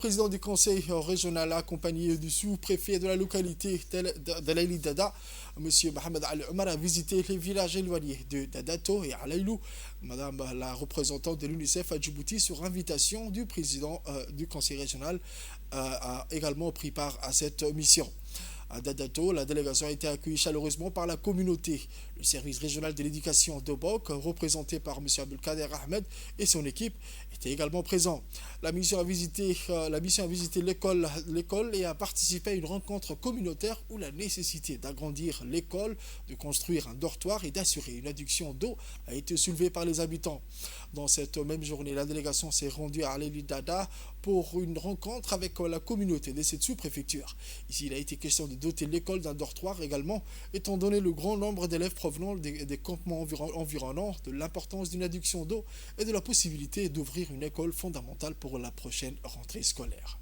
Président du conseil régional accompagné du sous-préfet de la localité d'Alaïli Dada, M. Mohamed Ali Omar, a visité les villages éloignés de Dadato et Alaïlou. Madame la représentante de l'UNICEF à Djibouti, sur invitation du président du conseil régional, a également pris part à cette mission. À Dadato, la délégation a été accueillie chaleureusement par la communauté. Le service régional de l'éducation d'Obok, représenté par M. Abdelkader Ahmed et son équipe, était également présent. La mission a visité l'école et a participé à une rencontre communautaire où la nécessité d'agrandir l'école, de construire un dortoir et d'assurer une adduction d'eau a été soulevée par les habitants. Dans cette même journée, la délégation s'est rendue à Alaïli Dada pour une rencontre avec la communauté de cette sous-préfecture. Ici, il a été question de doter l'école d'un dortoir également, étant donné le grand nombre d'élèves provenant des campements environnants, de l'importance d'une adduction d'eau et de la possibilité d'ouvrir une école fondamentale pour la prochaine rentrée scolaire.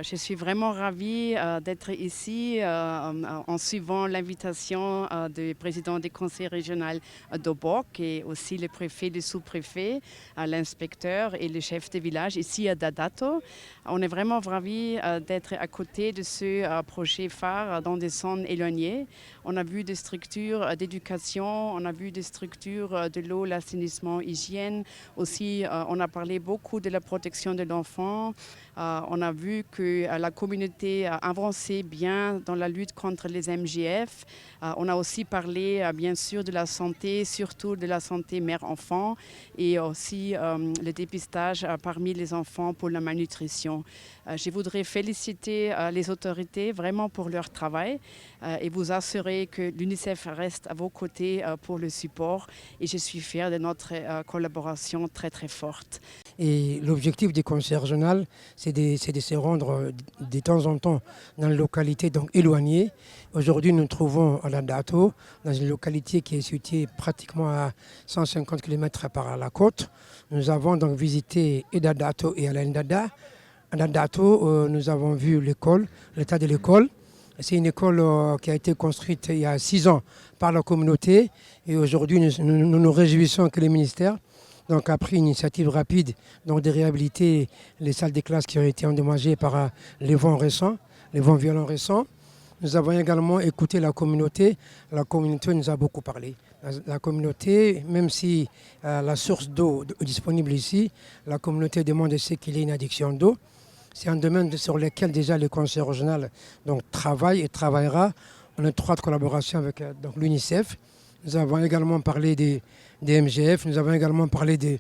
Je suis vraiment ravie d'être ici en suivant l'invitation du président du conseil régional d'Obok et aussi le préfet, le sous-préfet, l'inspecteur et le chef de village ici à Dadato. On est vraiment ravis d'être à côté de ce projet phare dans des zones éloignées. On a vu des structures d'éducation, on a vu des structures de l'eau, l'assainissement, hygiène. Aussi, on a parlé beaucoup de la protection de l'enfant. On a vu que la communauté a avancé bien dans la lutte contre les MGF. On a aussi parlé bien sûr de la santé, surtout de la santé mère-enfant et aussi le dépistage parmi les enfants pour la malnutrition. Je voudrais féliciter les autorités vraiment pour leur travail et vous assurer que l'UNICEF reste à vos côtés pour le support et je suis fière de notre collaboration très très forte. Et l'objectif du conseil régional, c'est de se rendre de temps en temps dans une localité donc éloignée. Aujourd'hui, nous nous trouvons à la Dato, dans une localité qui est située pratiquement à 150 km par la côte. Nous avons donc visité Dadato et Alaïli Dada. À la Dato, nous avons vu l'école, l'état de l'école. C'est une école qui a été construite il y a 6 ans par la communauté. Et aujourd'hui, nous nous réjouissons que le ministère a pris une initiative rapide de réhabiliter les salles de classe qui ont été endommagées par les vents récents, les vents violents récents. Nous avons également écouté la communauté. La communauté nous a beaucoup parlé. La communauté, même si la source d'eau est disponible ici, la communauté demande qu'il y ait une adduction d'eau. C'est un domaine sur lequel déjà le conseil régional travaille et travaillera en étroite collaboration avec l'UNICEF. Nous avons également parlé des MGF, nous avons également parlé de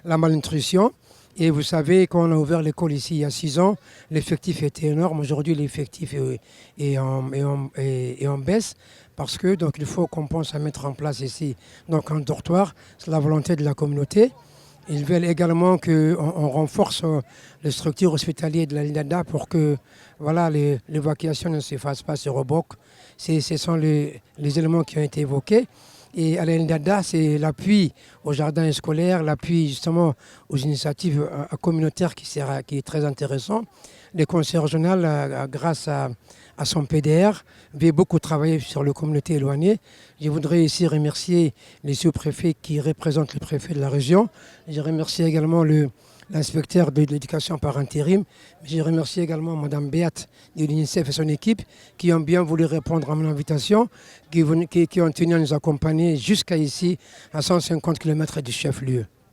la malnutrition. Et vous savez, quand on a ouvert l'école ici il y a 6 ans, l'effectif était énorme. Aujourd'hui, l'effectif est en baisse parce que il faut qu'on pense à mettre en place ici un dortoir. C'est la volonté de la communauté. Ils veulent également qu'on renforce les structures hospitalières de la Dada pour que l'évacuation ne se fasse pas sur Obok. Ce sont les éléments qui ont été évoqués. Et à Dada, c'est l'appui aux jardins scolaires, l'appui justement aux initiatives communautaires qui est très intéressant. Le conseil régional, grâce à son PDR, veut beaucoup travailler sur les communautés éloignées. Je voudrais ici remercier les sous-préfets qui représentent le préfet de la région. Je remercie également l'inspecteur de l'éducation par intérim. Je remercie également Mme Béat de l'UNICEF et son équipe qui ont bien voulu répondre à mon invitation, qui ont tenu à nous accompagner jusqu'à ici, à 150 km du chef-lieu.